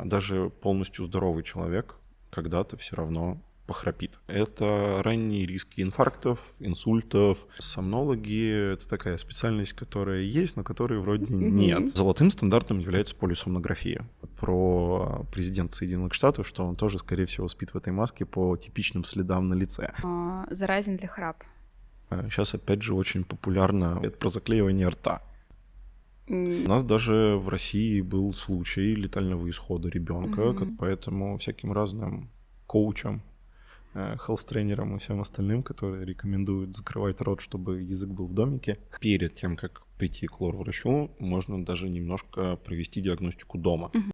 даже полностью здоровый человек когда-то все равно похрапит. Это ранние риски инфарктов, инсультов. Сомнологи — это такая специальность, которая есть, но которой вроде нет. Золотым стандартом является полисомнография. Про президента Соединенных Штатов, что он тоже, скорее всего, спит в этой маске по типичным следам на лице. Заразен ли храп? Сейчас, опять же, очень популярно это про заклеивание рта. У нас даже в России был случай летального исхода ребенка, поэтому всяким разным коучам, хелс-тренерам и всем остальным, которые рекомендуют закрывать рот, чтобы язык был в домике. Перед тем, как прийти к лор-врачу, можно даже немножко провести диагностику дома.